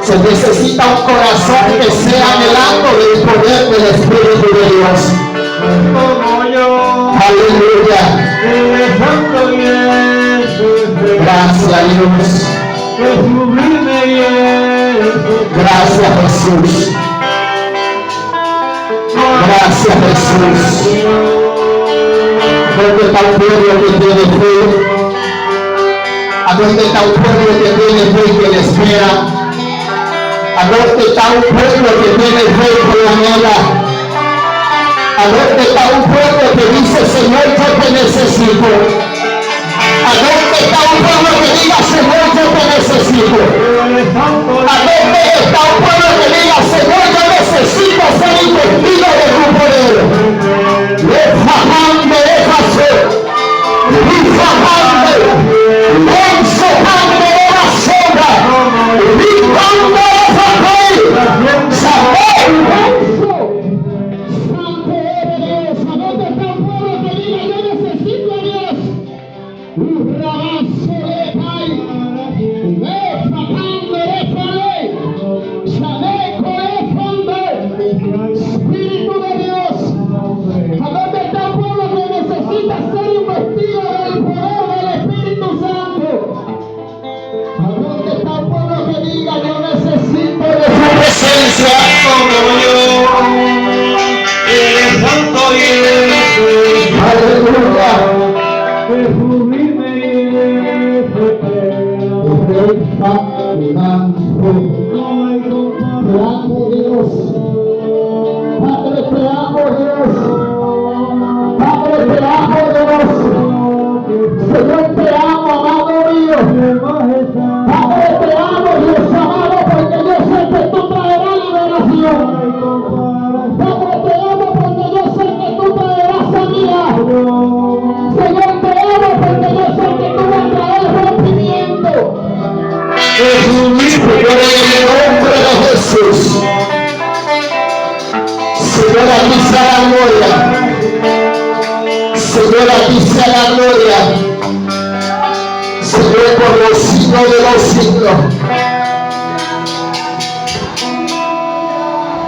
Se necesita un corazón que sea anhelando del poder del Espíritu de Dios. Aleluya. Gracias, Dios. Gracias, Jesús. Gracias, Jesús. ¿Dónde está un pueblo que tiene fe? ¿A dónde está un pueblo que tiene fe y que le espera? ¿A dónde está un pueblo que tiene fe y que lo anhela? ¿A dónde está un pueblo que dice, Señor, yo te necesito? ¿A dónde está un pueblo que diga, Señor, yo te necesito? ¿A dónde está un pueblo que diga, Señor, yo necesito ser investido de tu poder?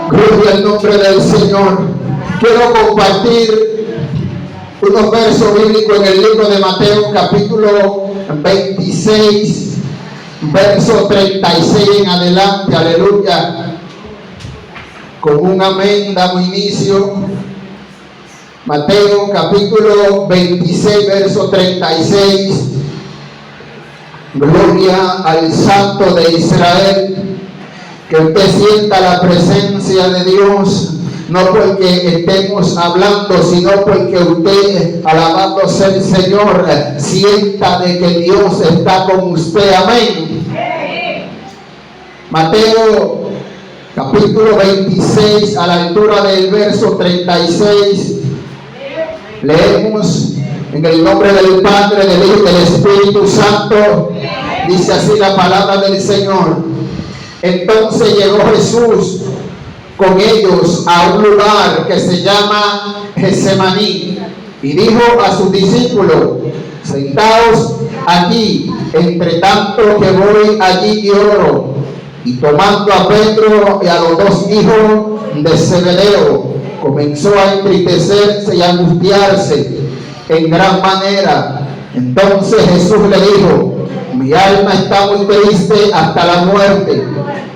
Gloria al nombre del Señor. Quiero compartir unos versos bíblicos en el libro de Mateo, capítulo 26, verso 36 en adelante. Aleluya. Con un amén damos inicio. Mateo, capítulo 26, verso 36. Gloria al Santo de Israel. Que usted sienta la presencia de Dios, no porque estemos hablando, sino porque usted, alabando al Señor, sienta de que Dios está con usted. Amén. Mateo capítulo 26, a la altura del verso 36, leemos en el nombre del Padre, del Hijo y del Espíritu Santo. Dice así la palabra del Señor. Entonces llegó Jesús con ellos a un lugar que se llama Getsemaní y dijo a sus discípulos: sentaos aquí, entre tanto que voy allí y oro. Y tomando a Pedro y a los dos hijos de Zebedeo, comenzó a entristecerse y a angustiarse en gran manera. Entonces Jesús le dijo: mi alma está muy triste hasta la muerte.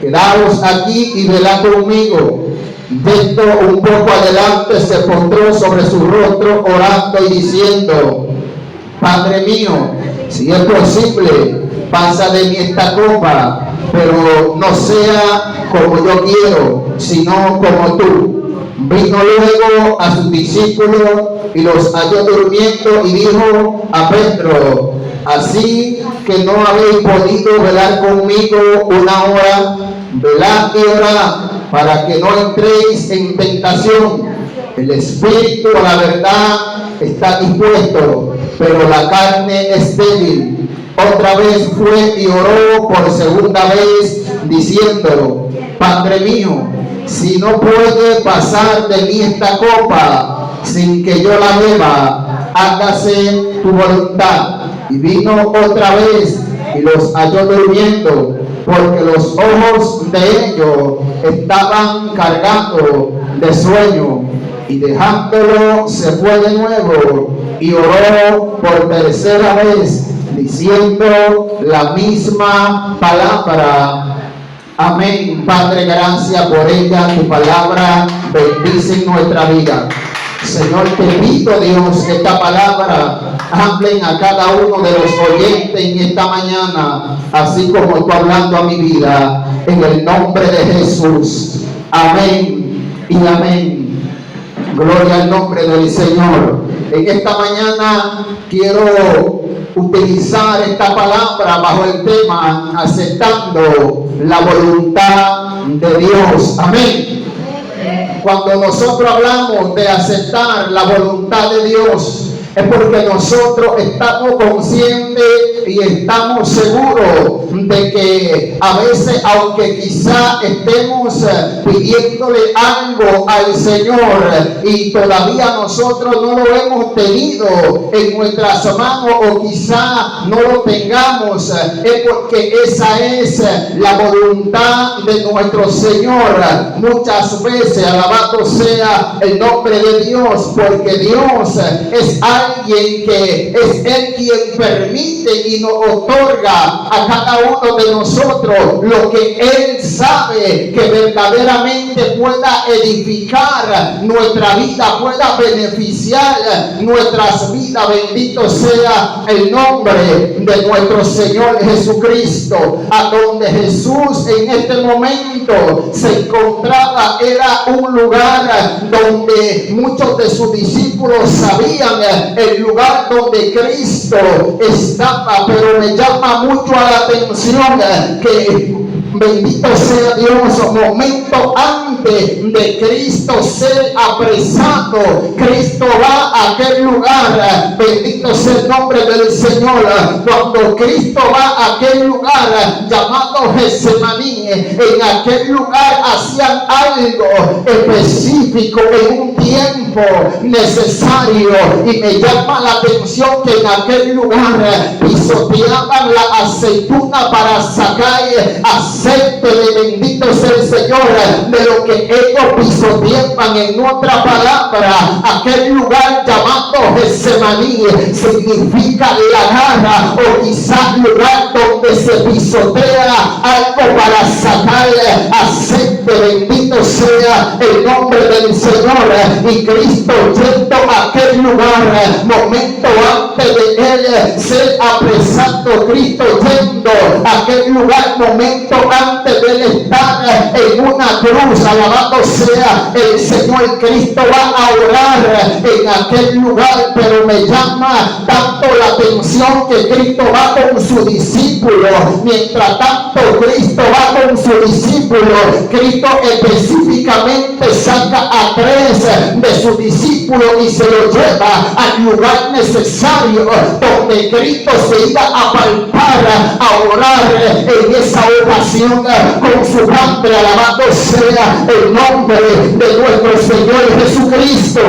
Quedaos aquí y velad conmigo. Yendo un poco adelante, se postró sobre su rostro, orando y diciendo: Padre mío, si es posible, pasa de mí esta copa, pero no sea como yo quiero, sino como tú. Vino luego a sus discípulos y los halló durmiendo y dijo a Pedro: así que no habéis podido velar conmigo una hora, velad y orad para que no entréis en tentación. El espíritu, a la verdad, está dispuesto, pero la carne es débil. Otra vez fue y oró por segunda vez, diciendo: Padre mío, si no puede pasar de mí esta copa sin que yo la beba, hágase tu voluntad. Y vino otra vez y los halló durmiendo porque los ojos de ellos estaban cargados de sueño. Y dejándolo se fue de nuevo y oró por tercera vez, diciendo la misma palabra. Amén. Padre, gracias por ella, tu palabra bendice nuestra vida. Señor, te pido, Dios, que esta palabra hablen a cada uno de los oyentes en esta mañana, así como tú hablando a mi vida, en el nombre de Jesús. Amén y amén. Gloria al nombre del Señor. En esta mañana quiero utilizar esta palabra bajo el tema aceptando la voluntad de Dios. Amén. Cuando nosotros hablamos de aceptar la voluntad de Dios, es porque nosotros estamos conscientes y estamos seguros de que a veces, aunque quizá estemos pidiéndole algo al Señor y todavía nosotros no lo hemos tenido en nuestras manos o quizá no lo tengamos, es porque esa es la voluntad de nuestro Señor. Muchas veces, alabado sea el nombre de Dios, porque Dios es alguien que es Él quien permite y nos otorga a cada uno de nosotros lo que Él sabe que verdaderamente pueda edificar nuestra vida, pueda beneficiar nuestras vidas. Bendito sea el nombre de nuestro Señor Jesucristo. A donde Jesús en este momento se encontraba era un lugar donde muchos de sus discípulos sabían el lugar donde Cristo estaba, pero me llama mucho a la atención que bendito sea Dios, momento antes de Cristo ser apresado, Cristo va a aquel lugar, bendito sea el nombre del Señor. Cuando Cristo va a aquel lugar llamado Getsemaní, en aquel lugar hacían algo específico en un tiempo necesario, y me llama la atención que en aquel lugar pisoteaban la aceituna para sacar aceite de bendito sea el Señor de lo que ellos pisoteaban. En otra palabra, aquel lugar llamado Getsemaní significa la garra, o quizás lugar donde se pisotea algo para sacar aceite. Bendito sea el nombre del Señor. Y Cristo yendo a aquel lugar, momento antes de Él ser apresado, Cristo yendo a aquel lugar, momento antes de Él estar en una cruz, alabado sea el Señor, Cristo va a orar en aquel lugar. Pero me llama tanto la atención que Cristo va con su discípulo. Mientras tanto Cristo va con su discípulo, Cristo específicamente saca a 3 de sus discípulos y se los lleva al lugar necesario donde Cristo se iba a palpar, a orar en esa oración con su Padre. Alabado sea el nombre de nuestro Señor Jesucristo.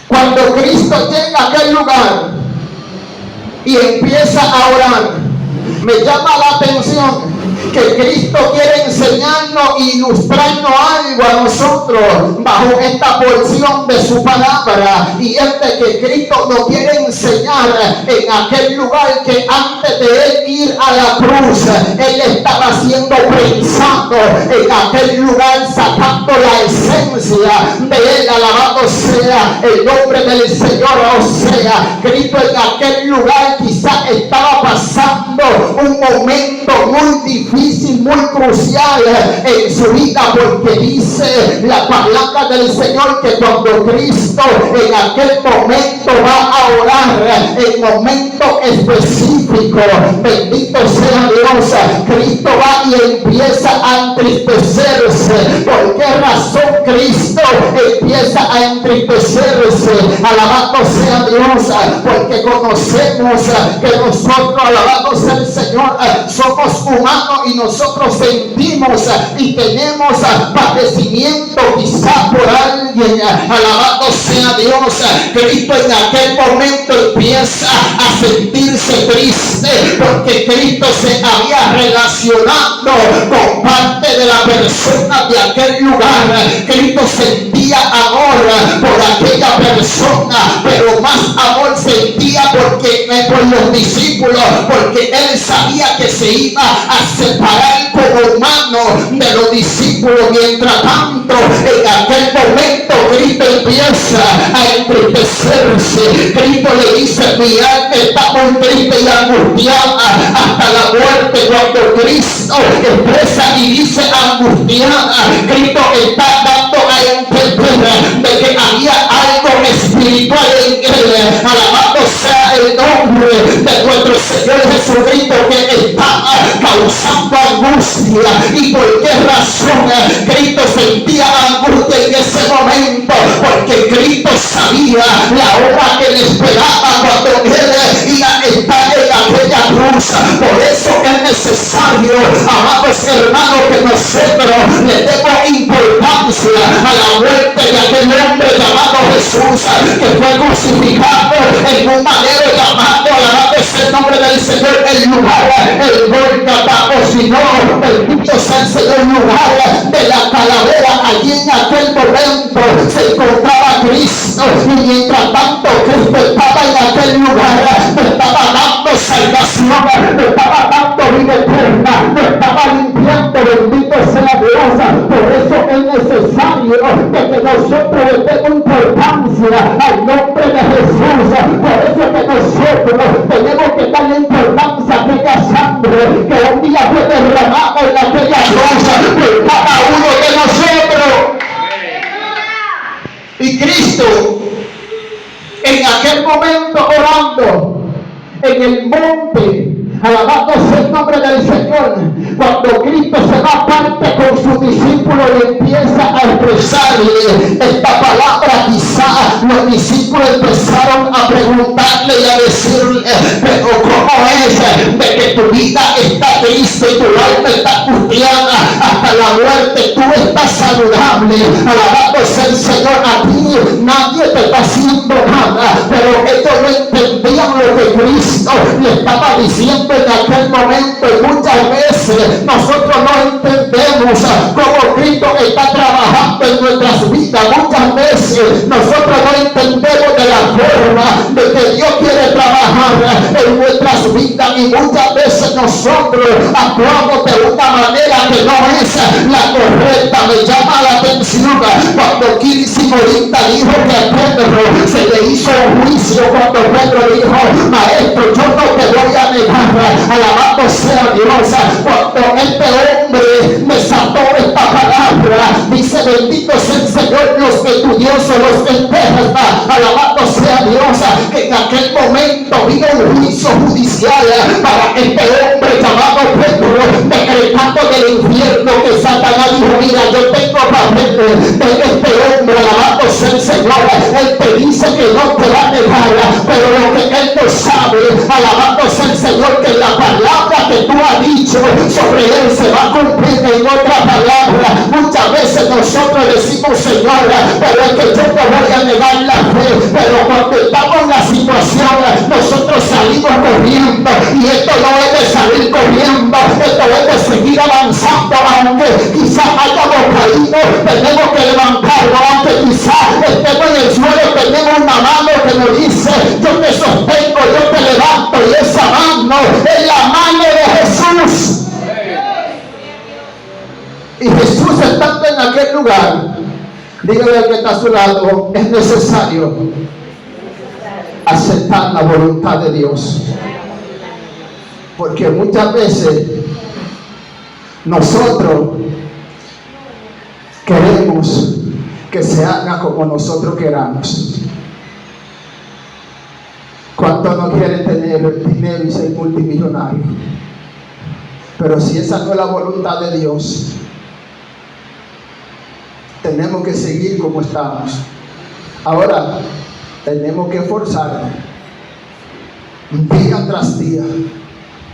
Cuando Cristo llega a aquel lugar y empieza a orar, me llama la atención que Cristo quiere enseñarnos e ilustrarnos algo a nosotros bajo esta porción de su palabra, y es de que Cristo nos quiere enseñar en aquel lugar que antes de Él ir a la cruz, Él estaba siendo prensado en aquel lugar, sacando la esencia de Él. Alabado sea el nombre del Señor. O sea, Cristo en aquel lugar quizás estaba pasando un momento muy difícil, muy crucial en su vida, porque dice la palabra del Señor que cuando Cristo en aquel momento va a orar, en momento específico, bendito sea Dios, Cristo va nadie empieza a entristecerse. ¿Por qué razón Cristo empieza a entristecerse? Alabado sea Dios, porque conocemos que nosotros, alabado sea el Señor, somos humanos y nosotros sentimos y tenemos padecimiento quizá por alguien. Alabado sea Dios. Cristo en aquel momento empieza a sentirse triste porque Cristo se había relacionado con parte de la persona de aquel lugar. Cristo sentía amor por aquella persona, pero más amor sentía por los discípulos, porque él sabía que se iba a separar como humano de los discípulos. Mientras tanto, en aquel momento Cristo empieza a entristecerse. Cristo le dice: mi alma está muy triste y angustiada hasta la muerte. Cuando Cristo expresa y dice angustiada, Cristo está dando a entender de que había algo espiritual en él. Alabado sea el nombre de nuestro Señor Jesucristo, que está causando angustia. ¿Y por qué razón Cristo sentía angustia en ese momento? Porque Cristo sabía la hora que le esperaba cuando él iba a estar en aquella cruz. Por eso es necesario, amados hermanos, que nosotros le demos importancia a la muerte de aquel hombre llamado Jesús, que fue crucificado en un madero llamado, alabado sea el nombre del Señor, el lugar, el Gólgota, o si no, bendito sea el Señor, lugar de la calavera. Allí en aquel momento se encontraba Cristo, y mientras tanto Cristo estaba en aquel lugar, me estaba dando salvación, me estaba dando vida eterna, me estaba limpiando, bendito sea Dios. Por eso es necesario que nosotros le demos importancia al nombre de Jesús. Por eso que nosotros tenemos que darle importancia a aquella sangre que un día fue derramada en aquella cruz por cada uno de nosotros. Y Cristo en aquel momento orando en el monte, alabado sea el nombre del Señor, cuando Cristo se va aparte con sus discípulos y empieza a expresarle esta palabra, quizá los discípulos empezaron a preguntarle y a decirle: pero ¿cómo es de que tu vida está triste y tu alma está angustiada hasta la muerte? Tú estás saludable, alabado sea el Señor, a ti nadie te está haciendo nada. Pero ellos no entendían lo que Cristo le estaba diciendo en aquel momento. Y muchas veces nosotros no entendemos cómo Cristo está trabajando en nuestras vidas. Muchas veces nosotros no entendemos de la forma de que Dios quiere trabajar en nuestras vidas, y muchas veces nosotros actuamos de una manera que no es la correcta. Me llama la atención cuando Quínsimo ahorita dijo que a Pedro se le hizo un juicio, cuando Pedro dijo: maestro, yo no te voy a negar. Alabado sea Dios. Cuando este hombre me saltó esta palabra, dice: bendito sea el Señor, los estudiosos, los enteros, alabado sea Dios, que en aquel momento vino un juicio judicial para este hombre llamado Pedro, decretando del infierno, que Satanás dijo: mira, yo tengo papel de este hombre, alabado sea el Señor. Él te dice que no te va a negar, pero lo que él no sabe, alabado sea el Señor, que la palabra que tú has dicho sobre él se va a cumplir. En otra palabra, muchas veces nosotros decimos: Señor, pero es que yo te voy a negar la fe. Pero cuando estamos en la situación, nosotros salimos corriendo, y esto no es de salir corriendo, esto es de seguir avanzando. Aunque quizás hayamos caído, tenemos que levantarnos. Aunque quizás estemos en el suelo, tenemos una mano que nos dice: yo te sostengo, yo te levanto. Y esa mano es la mano de Jesús. Y Jesús, estando en aquel lugar, dígale al que está a su lado: es necesario aceptar la voluntad de Dios, porque muchas veces nosotros queremos que se haga como nosotros queramos. ¿Cuánto no quiere tener dinero y ser multimillonario? Pero si esa no es la voluntad de Dios, tenemos que seguir como estamos. Ahora, tenemos que esforzarnos día tras día,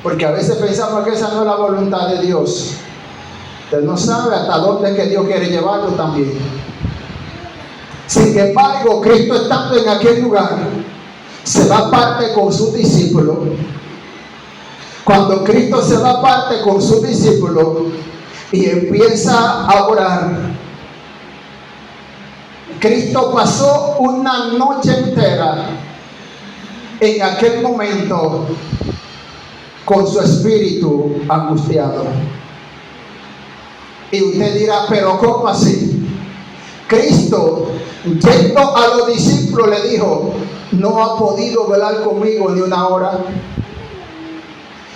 porque a veces pensamos que esa no es la voluntad de Dios. Usted no sabe hasta dónde es que Dios quiere llevarlo también. Sin embargo, Cristo, estando en aquel lugar, se va aparte con sus discípulos. Cuando Cristo se va aparte con sus discípulos y empieza a orar, Cristo pasó una noche entera en aquel momento con su espíritu angustiado. Y usted dirá, pero ¿cómo así? Cristo, yendo a los discípulos, le dijo, no ha podido velar conmigo ni una hora.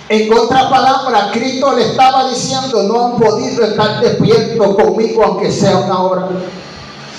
En otras palabras, Cristo le estaba diciendo, no han podido estar despiertos conmigo aunque sea una hora.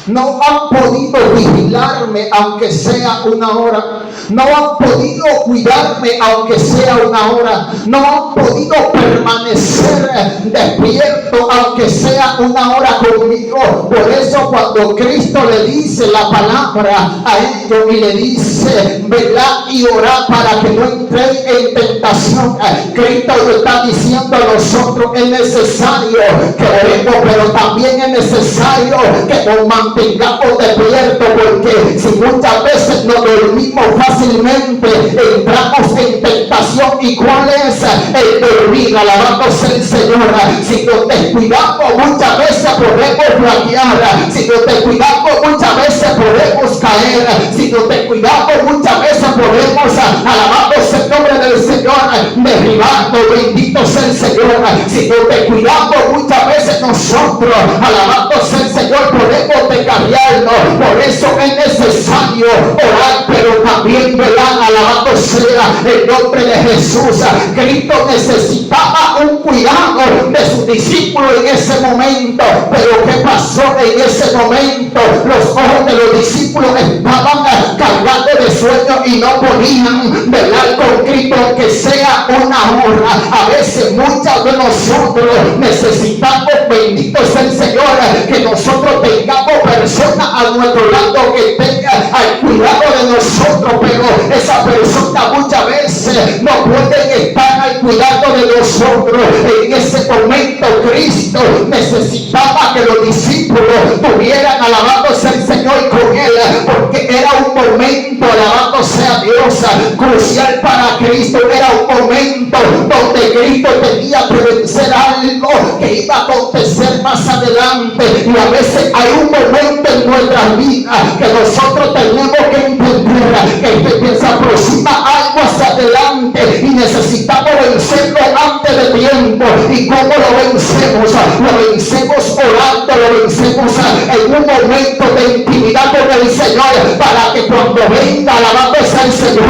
No han podido vigilarme aunque sea una hora. No han podido cuidarme aunque sea una hora. No han podido permanecer despierto aunque sea una hora conmigo. Por eso cuando Cristo le dice la palabra a ellos y le dice, velad y orad para que no entréis en tentación, Cristo lo está diciendo a nosotros. Es necesario que oremos, pero también es necesario que nos mantengamos despiertos, porque si muchas veces nos dormimos fácilmente, entramos en tentación. ¿Y cuál es el dormir? Alabándose el Señor. Si nos descuidamos, muchas veces podemos flaquear. Si nos descuidamos, muchas veces podemos caer. Si nos descuidamos, muchas veces podemos, alabándose el nombre del Señor, derribarnos. Bendito sea el Señor. Si nos descuidamos, muchas veces nosotros, alabándose el Señor, podemos descarriarnos. Por eso es necesario orar, pero también velar. Alabado sea el nombre de Jesús. Cristo necesitaba un cuidado de sus discípulos en ese momento. Pero ¿qué pasó en ese momento? Los ojos de los discípulos estaban cargados de sueño y no podían velar con Cristo aunque sea una hora. A veces muchos de nosotros necesitamos, bendito sea el Señor, que nosotros tengamos personas a nuestro lado que tengan al cuidado de nosotros, pero esa persona muchas veces no pueden estar al cuidado de nosotros. En ese momento Cristo necesitaba que los discípulos tuvieran, alabándose al Señor con él, porque era un momento, alabándose a Dios, crucial para Cristo. Era un momento donde Cristo tenía que vencer algo que iba a acontecer más adelante. Y a veces hay un momento en nuestra vida que nosotros tenemos que entender que se aproxima algo hacia adelante y necesitamos vencerlo antes de tiempo. ¿Y cómo lo vencemos? Lo vencemos orando, lo vencemos en un momento de intimidad con el Señor, para que cuando venga alabándose al Señor,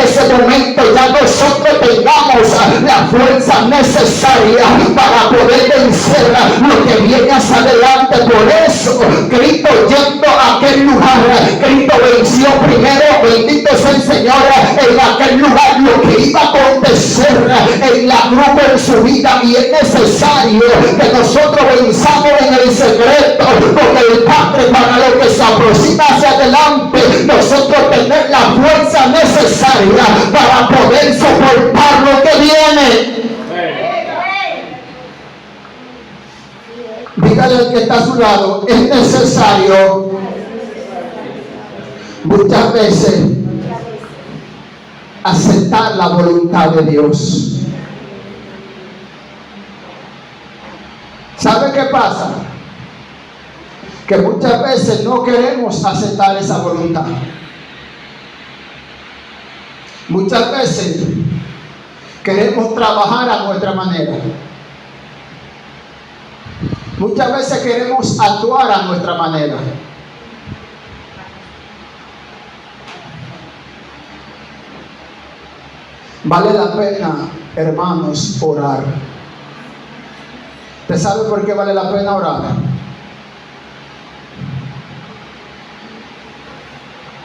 ese momento ya nosotros tengamos la fuerza necesaria para poder vencer lo que viene hacia adelante. Por eso Cristo, yendo a aquel lugar, Cristo venció primero, bendito sea el Señor, en aquel lugar lo que iba a acontecer en la cruz en su vida. Y es necesario que nosotros venzamos en el secreto con el Padre, para lo que se aproxima hacia adelante, nosotros tener la fuerza necesaria para poder soportar lo que viene. Dígale al que está a su lado, es necesario muchas veces aceptar la voluntad de Dios. ¿Sabe qué pasa? Que muchas veces no queremos aceptar esa voluntad. Muchas veces queremos trabajar a nuestra manera. Muchas veces queremos actuar a nuestra manera. Vale la pena, hermanos, orar. ¿Usted sabe por qué vale la pena orar?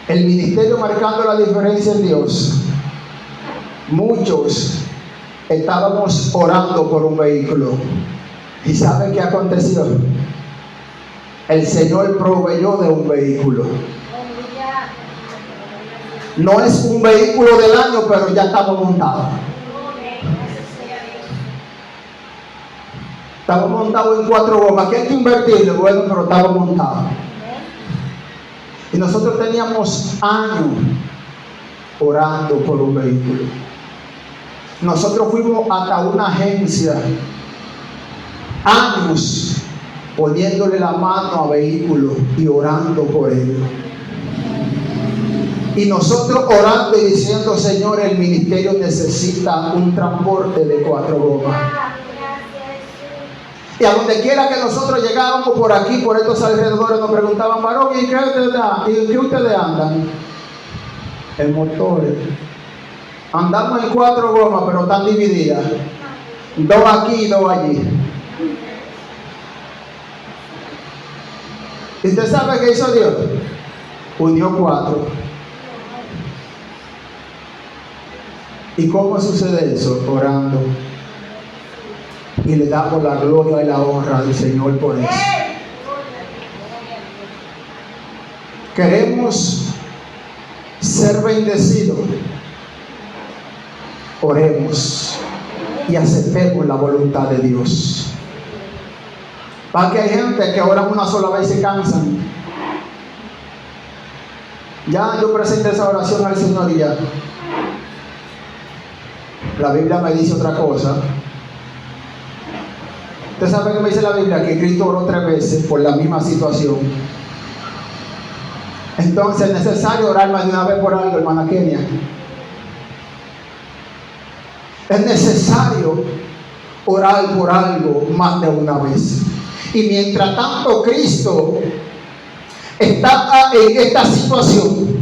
El ministerio marcando la diferencia en Dios. Muchos estábamos orando por un vehículo. ¿Y sabe qué aconteció? El Señor proveyó de un vehículo. No es un vehículo del año, pero ya estamos montados. Estamos montados en 4 gomas. ¿Qué hay que invertirle? Bueno, pero estamos montados. Y nosotros teníamos años orando por un vehículo. Nosotros fuimos hasta una agencia, años poniéndole la mano a vehículos y orando por ellos. Y nosotros orando y diciendo: Señor, el ministerio necesita un transporte de 4 gomas. Y a donde quiera que nosotros llegábamos por aquí, por estos alrededores, nos preguntaban: varón, ¿y en qué ustedes andan? En motores. Andamos en 4 gomas, pero están divididas. 2 aquí y 2 allí. ¿Y usted sabe qué hizo Dios? Unió 4. ¿Y cómo sucede eso? Orando. Y le damos la gloria y la honra al Señor por eso. Queremos ser bendecidos. Oremos y aceptemos la voluntad de Dios. Para que hay gente que oran una sola vez y se cansan. Ya yo presenté esa oración al Señor y ya. La Biblia me dice otra cosa. ¿Usted sabe qué me dice la Biblia? Que Cristo oró 3 veces por la misma situación. Entonces es necesario orar más de una vez por algo, hermana Kenia. Es necesario orar por algo más de una vez. Y mientras tanto Cristo estaba en esta situación,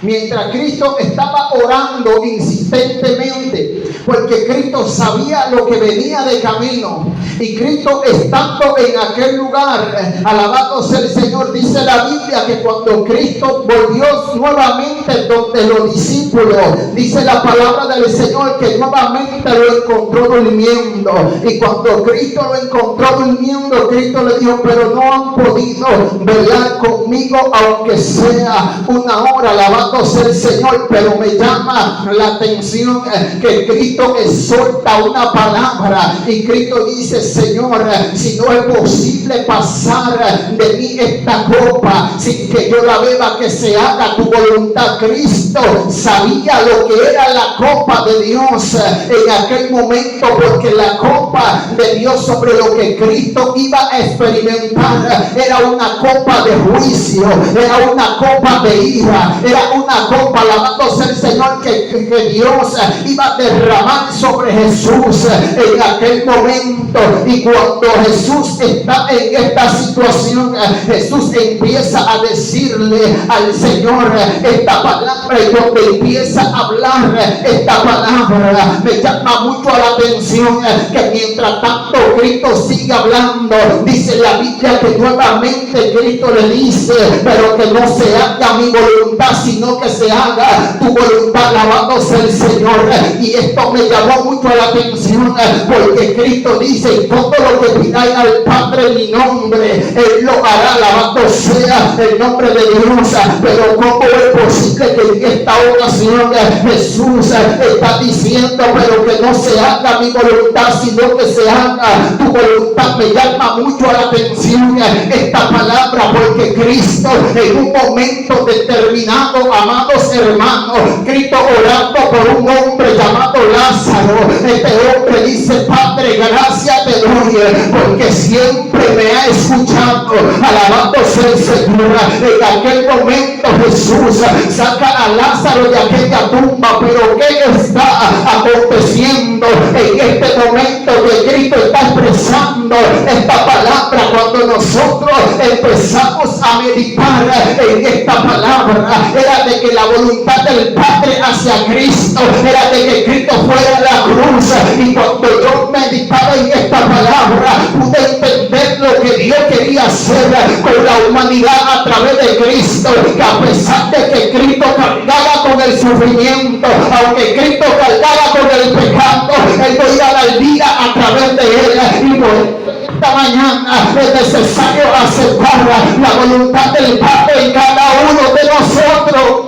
mientras Cristo estaba orando insistentemente, porque Cristo sabía lo que venía de camino, y Cristo estando en aquel lugar, alabado sea el Señor, dice la Biblia que cuando Cristo volvió nuevamente donde los discípulos, dice la palabra del Señor que nuevamente lo encontró durmiendo. Y cuando Cristo lo encontró durmiendo, Cristo le dijo: pero no han podido velar conmigo aunque sea 1 hora, alabado sea el Señor. Pero me llama la atención que Cristo exhorta una palabra, y Cristo dice: Señor, si no es posible pasar de mí esta copa sin que yo la beba, que se haga tu voluntad. Cristo sabía lo que era la copa de Dios en aquel momento, porque la copa de Dios sobre lo que Cristo iba a experimentar era una copa de juicio, era una copa de ira, era una copa, alabado sea el Señor, que Dios iba a derramar sobre Jesús en aquel momento. Y cuando Jesús está en esta situación, Jesús empieza a decirle al Señor esta palabra, y cuando empieza a hablar esta palabra, me llama mucho la atención que mientras tanto Cristo sigue hablando, dice la Biblia que nuevamente Cristo le dice: pero que no se haga mi voluntad, sino que se haga tu voluntad, alabado sea el Señor. Y esto me llamó mucho la atención, porque Cristo dice: todo lo que pidáis al Padre en mi nombre, Él lo hará, alabado sea el nombre de Dios. Pero ¿cómo es posible que en esta ocasión Jesús está diciendo: pero que no se haga mi voluntad, sino que se haga tu voluntad? Me llama mucho la atención esta palabra, porque Cristo en un momento determinado, amados hermanos, Cristo orando por un hombre llamado Lázaro, este hombre dice: Padre, gracias te doy, porque siempre me ha escuchado, alabado sea el Señor. En aquel momento Jesús saca a Lázaro de aquella tumba, pero ¿qué está aconteciendo en este momento que Cristo está expresando esta palabra? Cuando nosotros empezamos a meditar en esta palabra, era de que la voluntad del Padre hacia Cristo era de que Cristo fuera a la cruz. Y cuando yo meditaba en esta palabra, pude entender lo que Dios quería hacer con la humanidad a través de Cristo, que a pesar de que Cristo cargaba con el sufrimiento, aunque Cristo cargaba con el pecado, Él no iba a dar vida a través de él. Y por esta mañana es necesario aceptar la voluntad del Padre en cada uno de nosotros.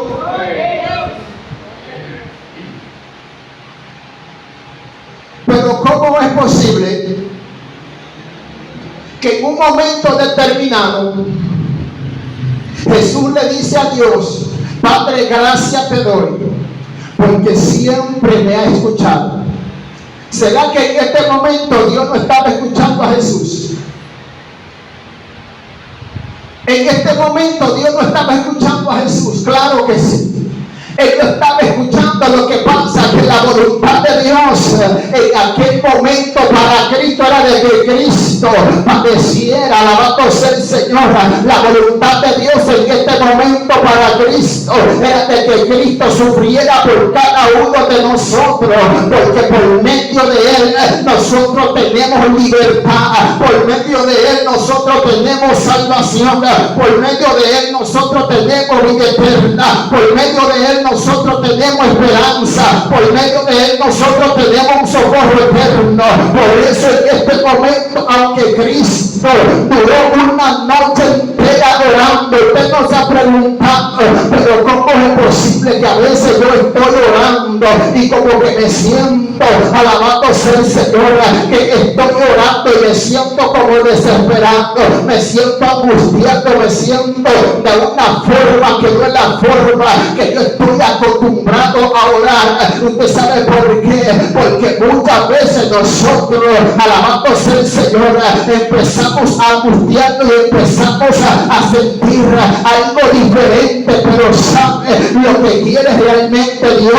Pero ¿cómo es posible que en un momento determinado Jesús le dice a Dios: Padre, gracias te doy, porque siempre me has escuchado? ¿Será que en este momento Dios no estaba escuchando a Jesús? En este momento Dios no estaba escuchando a Jesús. Claro que sí. Él no estaba escuchando. Lo que pasa que la voluntad de Dios en aquel momento para Cristo era de que Cristo padeciera. Alabado sea el Señor. La voluntad de Dios en este momento para Cristo era de que Cristo sufriera por cada uno de nosotros, porque por medio de Él nosotros tenemos libertad, por medio de Él nosotros tenemos salvación, por medio de Él nosotros tenemos vida eterna, por medio de Él nosotros tenemos esperanza, por medio de Él nosotros tenemos un socorro eterno. Por eso en este momento, aunque Cristo duró una noche entera orando, usted no se ha preguntado, pero ¿cómo es posible que a veces yo estoy orando y como que me siento, alabado sea el Señor, que estoy orando y me siento como desesperado, me siento angustiado, me siento de una forma que no es la forma que yo estoy acostumbrado a orar? Usted sabe por qué, porque muchas veces nosotros, alabado sea el Señor, empezamos a angustiarnos y empezamos a sentir algo diferente, pero sabe lo que quiere realmente Dios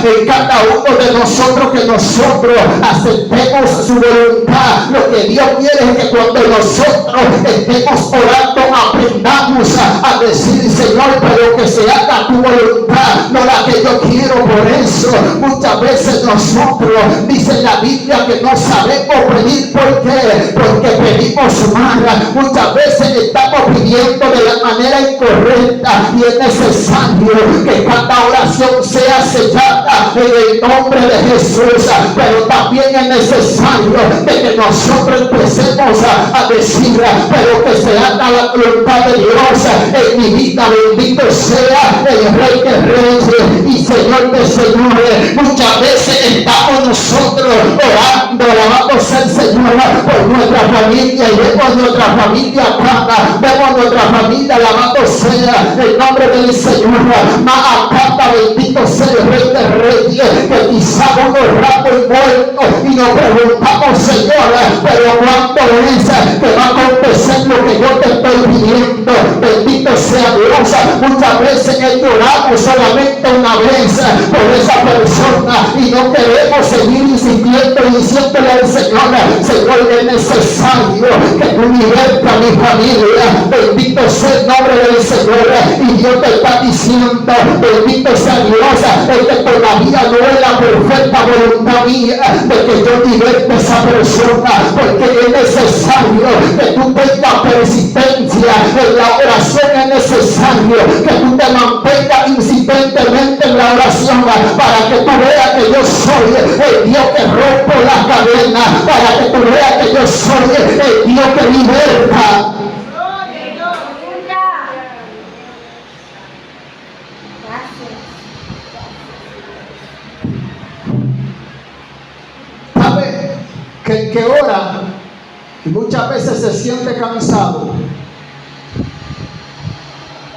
en cada uno de nosotros, que nosotros aceptemos su voluntad. Lo que Dios quiere es que cuando nosotros estemos orando aprendamos a decir: Señor, pero que se haga tu voluntad, no la que yo quiero. Por eso muchas veces nosotros, dice la Biblia, que no sabemos pedir. ¿Por qué? Porque pedimos mal. Muchas veces estamos pidiendo de la manera incorrecta, y es necesario que cada oración sea sellada en el nombre de Jesús. Pero también es necesario de que nosotros empecemos a decir: pero que se haga la voluntad de Dios en mi vida. Bendito sea el Rey de Reyes y Señor de Señores. Muchas veces estamos nosotros orando, alabando sea el Señor por nuestra familia, y vemos nuestra familia acá, vemos nuestra familia, alabando sea el nombre del Señor. Más acá, bendito sea el Rey de Reyes, que quizá unos ratos muertos y nos preguntamos: Señor, pero ¿cuánto es que va a acontecer lo que yo te estoy pidiendo? Bendito sea Dios. Muchas veces lloramos solamente una vez por esa persona y no queremos seguir insistiendo y diciéndole al Señor: Señor, es necesario que tú libertes a mi familia. Bendito sea el nombre del Señor. Y Dios te está diciendo: bendito sea Dios, es que todavía no es la perfecta voluntad mía de que yo liberte a esa persona, porque es necesario que tú tengas persistencia en la oración. Es necesario que tú te mantengas insistentemente en la oración, para que tú veas que yo soy el Dios que rompo las cadenas, para que tú veas que yo soy el Dios que liberta. ¿Sabe que el que ora y muchas veces se siente cansado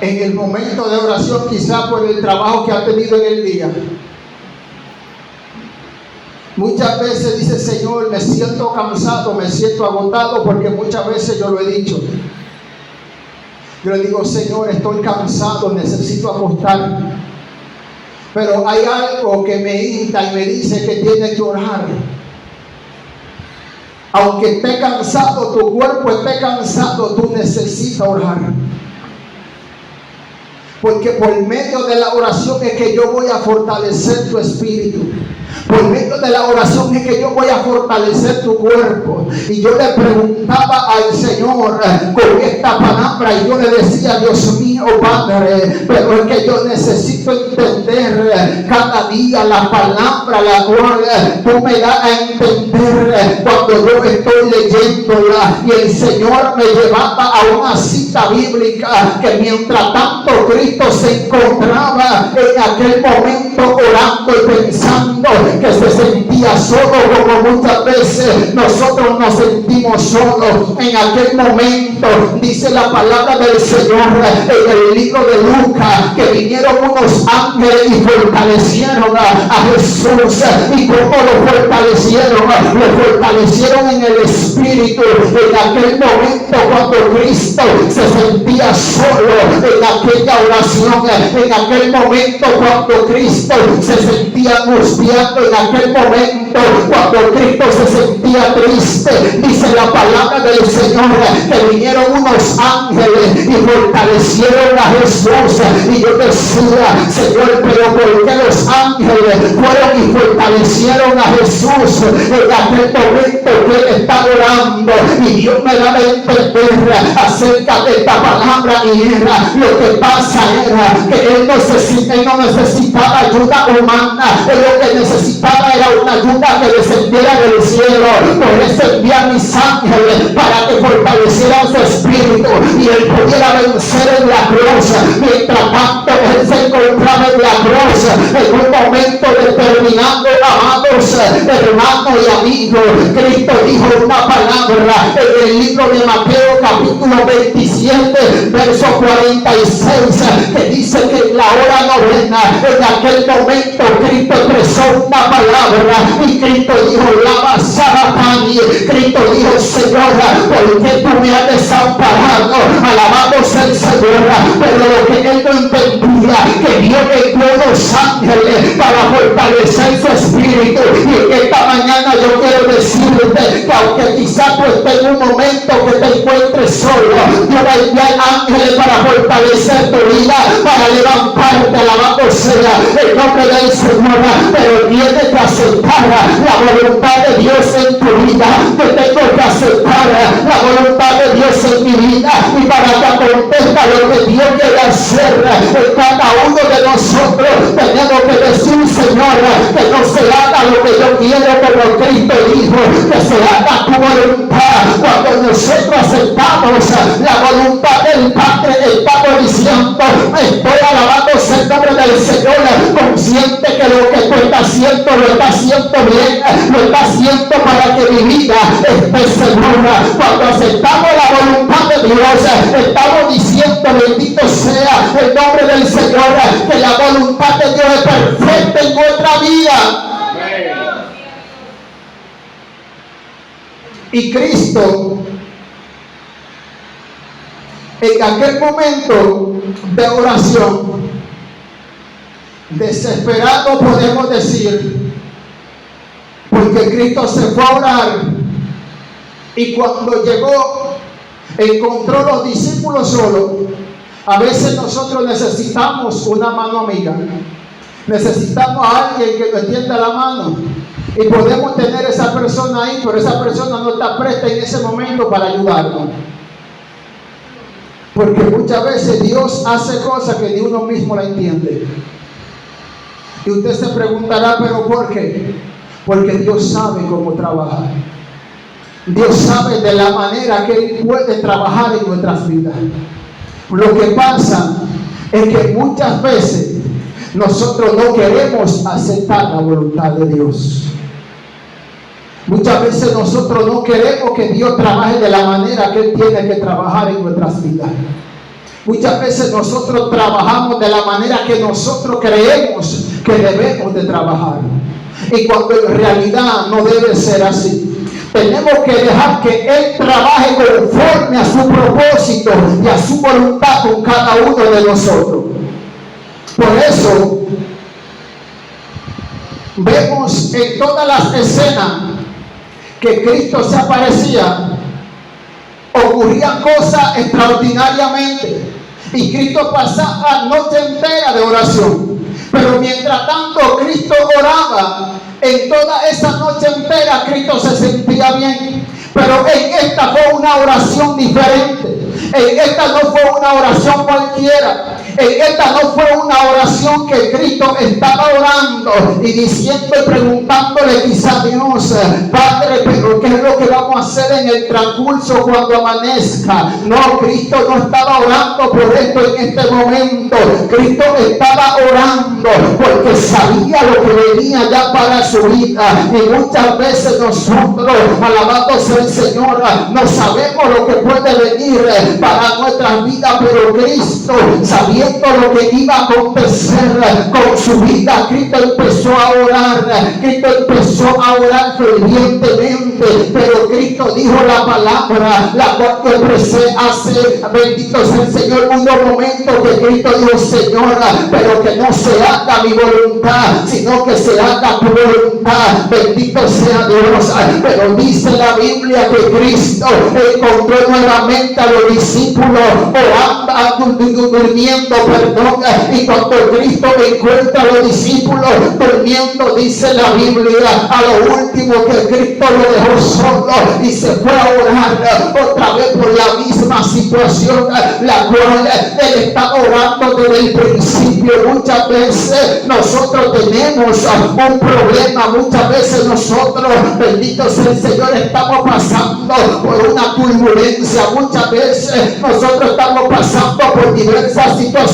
en el momento de oración, quizá por el trabajo que ha tenido en el día? Muchas veces dice: Señor, me siento cansado, me siento agotado, porque muchas veces yo lo he dicho. Yo le digo: Señor, estoy cansado, necesito acostarme. Pero hay algo que me insta y me dice que tiene que orar. Aunque esté cansado, tu cuerpo esté cansado, tú necesitas orar. Porque por medio de la oración es que yo voy a fortalecer tu espíritu. Por medio de la oración es que yo voy a fortalecer tu cuerpo. Y yo le preguntaba al Señor con esta palabra, y yo le decía: Dios mío, Padre, pero es que yo necesito entender cada día la palabra la cual tú me das a entender cuando yo estoy leyéndola. Y el Señor me llevaba a una cita bíblica que mientras tanto Cristo se encontraba en aquel momento orando y pensando que se sentía solo, como muchas veces nosotros nos sentimos solos. En aquel momento dice la palabra del Señor en el libro de Lucas que vinieron unos ángeles y fortalecieron a Jesús. ¿Y cómo lo fortalecieron? Lo fortalecieron en el Espíritu. En aquel momento cuando Cristo se sentía solo, en aquella oración, en aquel momento cuando Cristo se sentía angustiado, en aquel momento cuando Cristo se sentía triste, dice la palabra del Señor que vinieron unos ángeles y fortalecieron a Jesús. Y yo decía: Señor, pero ¿por qué los ángeles fueron y fortalecieron a Jesús en aquel momento que él está orando? Y Dios me daba a entender acerca de esta palabra, y era lo que pasa era que él no necesitaba ayuda humana. Él lo que necesitaba era una ayuda que descendiera del cielo. Por eso envié a mis ángeles para que fortalecieran su espíritu y él pudiera vencer en la cruz. Mientras tanto él se encontraba en la cruz, en un momento determinado, amados hermanos y amigos, Cristo dijo una palabra en el libro de Mateo capítulo 27 verso 46 que dice que en la hora novena, en aquel momento Cristo expresó una palabra y Cristo dijo: lava sabatani. Cristo dijo: Señora, ¿por qué tú me has desamparado? Alabado sea el Señor. Pero lo que él no entendía, que Dios envió los ángeles para fortalecer su espíritu. Y en esta mañana yo quiero decirte que aunque quizás tú estés en un momento que te encuentres solo, Dios va a enviar ángeles para fortalecer tu vida, para levantarte. Alabado sea el nombre del Señor. Pero tienes que aceptar la voluntad de Dios en tu vida. Yo tengo que aceptar la voluntad de Dios en mi vida, y para que acontezca lo que Dios quiere hacer en cada uno de nosotros, tenemos que decir: Señor, que no se haga lo que yo quiero, como Cristo dijo, que se haga tu voluntad. Cuando nosotros aceptamos la voluntad del Padre, estamos diciendo: estoy alabando el nombre del Señor, consciente que lo que tú estás haciendo lo estás haciendo bien, lo estás haciendo para que mi vida esté segura. Cuando aceptamos la voluntad de Dios, estamos diciendo: bendito sea el nombre del Señor, que la voluntad de Dios es perfecta en nuestra vida. Y Cristo, en aquel momento de oración, desesperado podemos decir, porque Cristo se fue a orar, y cuando llegó encontró los discípulos solos. A veces nosotros necesitamos una mano amiga, necesitamos a alguien que nos tienda la mano, y podemos tener esa persona ahí, pero esa persona no está presta en ese momento para ayudarnos, porque muchas veces Dios hace cosas que ni uno mismo la entiende. Y usted se preguntará: ¿pero por qué? Porque Dios sabe cómo trabajar. Dios sabe de la manera que Él puede trabajar en nuestras vidas. Lo que pasa es que muchas veces nosotros no queremos aceptar la voluntad de Dios. Muchas veces nosotros no queremos que Dios trabaje de la manera que Él tiene que trabajar en nuestras vidas. Muchas veces nosotros trabajamos de la manera que nosotros creemos que debemos de trabajar, y cuando en realidad no debe ser así. Tenemos que dejar que Él trabaje conforme a su propósito y a su voluntad con cada uno de nosotros. Por eso vemos en todas las escenas que Cristo se aparecía, ocurrían cosas extraordinariamente, y Cristo pasaba noche entera de oración. Pero mientras tanto Cristo oraba, En toda esa noche entera Cristo se sentía bien, pero en esta fue una oración diferente. En esta no fue una oración cualquiera. En esta no fue una oración que Cristo estaba orando y diciendo y preguntándole quizá a Dios: Padre, pero ¿qué es lo que vamos a hacer en el transcurso cuando amanezca? No, Cristo no estaba orando por esto en este momento. Cristo estaba orando porque sabía lo que venía ya para su vida. Y muchas veces nosotros, alabando sea el Señor, no sabemos lo que puede venir para nuestras vidas, pero Cristo, sabiendo lo que iba a acontecer con su vida, Cristo empezó a orar. Cristo empezó a orar fervientemente, pero Cristo dijo la palabra, la cual yo expresé hace, bendito sea el Señor, unos momentos, que Cristo dijo: Señora, pero que no se haga mi voluntad, sino que se haga tu voluntad. Bendito sea Dios. Pero dice la Biblia que Cristo encontró nuevamente a los discípulos orando, durmiendo, y cuando Cristo encuentra a los discípulos durmiendo, dice la Biblia, a lo último que Cristo lo dejó solo y se fue a orar otra vez por la misma situación, la cual él está orando desde el principio. Muchas veces nosotros tenemos un problema, muchas veces nosotros, bendito sea el Señor, estamos pasando por una turbulencia, muchas veces nosotros estamos pasando por diversas situaciones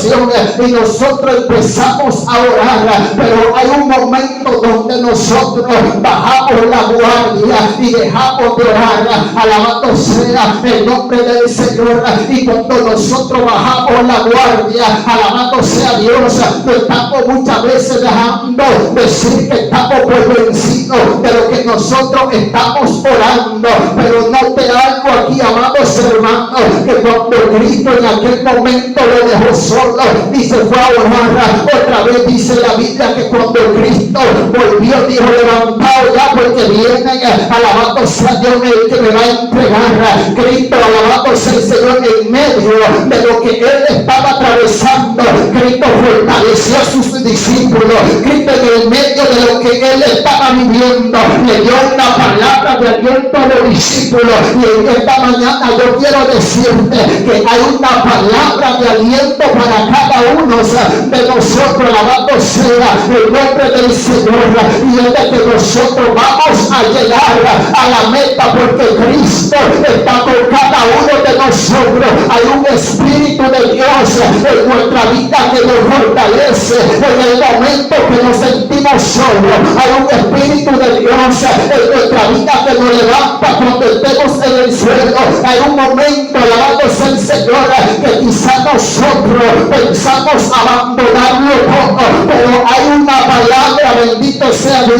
y nosotros empezamos a orar, pero hay un momento donde nosotros bajamos la guardia y dejamos de orar. Alabado sea el nombre del Señor. Y cuando nosotros bajamos la guardia, alabado sea Dios, no estamos muchas veces dejando decir que estamos por vencidos de lo que nosotros estamos orando. Pero note algo aquí, amados hermanos, que cuando Cristo en aquel momento lo dejó solo y se fue a orar, otra vez dice la Biblia que cuando Cristo volvió, dijo: levantado ya, porque vienen, alabado sea Dios, el que me va a entregar. Cristo, alabado sea el Señor, en medio de lo que él estaba atravesando, Cristo fortaleció a sus discípulos. Cristo, en el medio de lo que él estaba viviendo, le dio una palabra de aliento a los discípulos. Y en esta mañana yo quiero decirte que hay una palabra de aliento para cada uno de nosotros, alabado sea el nombre del Señor. Y es de que nosotros vamos a llegar a la meta, porque Cristo está con cada uno de nosotros. Hay un Espíritu de Dios en nuestra vida que nos fortalece en el momento que nos sentimos solos. Hay un Espíritu de Dios en nuestra vida que nos levanta cuando estemos en el suelo. Hay un momento, alabado sea el Señor, que quizás nosotros pensamos abandonarlo todo, pero hay una palabra, bendito sea Dios,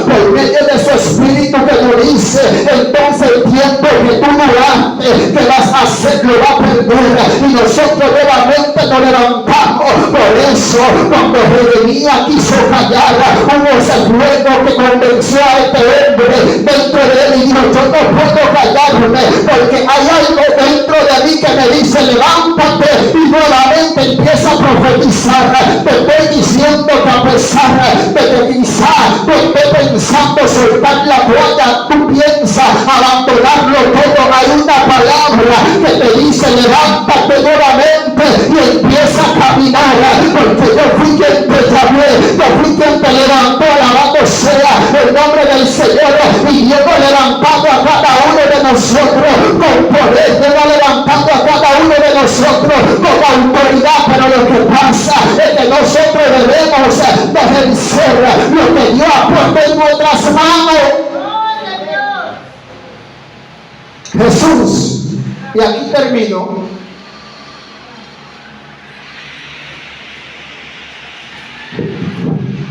por medio de su Espíritu, que nos dice: entonces el tiempo que tú duraste, que vas a hacer, lo va a perder. Y nosotros nuevamente nos levantamos. Por eso, cuando Jeremías quiso callar, hubo ese fuego que convenció a este hombre dentro de él y dijo: yo no puedo callarme, porque hay algo dentro de mí que me dice: levántate y nuevamente empieza a profetizar. Te estoy diciendo que a pesar de que quizás tú estés pensando soltar la toalla, tú piensas abandonarlo todo, hay una palabra que te dice: levántate nuevamente y empieza a caminar, porque yo fui quien te llamé, yo fui quien te levantó. Alabado sea el nombre del Señor. Y Dios ha levantado a cada uno de nosotros con poder, Dios ha levantado a cada uno de nosotros con autoridad. Pero lo que pasa es que nosotros debemos de ejercer lo que Dios ha puesto en nuestras manos. Jesús, y aquí termino,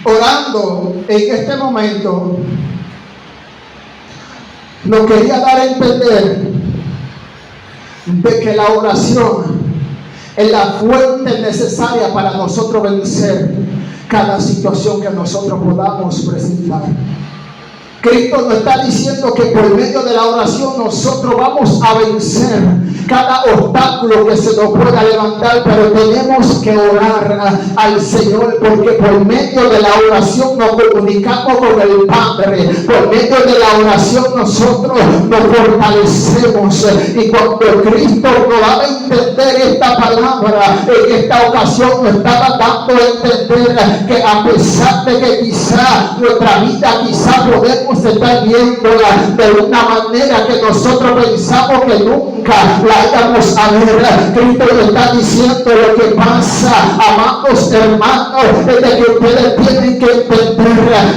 orando en este momento, nos quería dar a entender de que la oración es la fuente necesaria para nosotros vencer cada situación que nosotros podamos presentar. Cristo nos está diciendo que por medio de la oración nosotros vamos a vencer cada obstáculo que se nos pueda levantar, pero tenemos que orar al Señor, porque por medio de la oración nos comunicamos con el Padre. Por medio de la oración nosotros nos fortalecemos, y cuando Cristo nos va a entender esta palabra, en esta ocasión nos estaba dando a entender que a pesar de que quizá nuestra vida podemos estar viéndola de una manera que nosotros pensamos que nunca la íbamos a ver, Cristo nos está diciendo lo que pasa, amados hermanos, es de que ustedes tienen que entender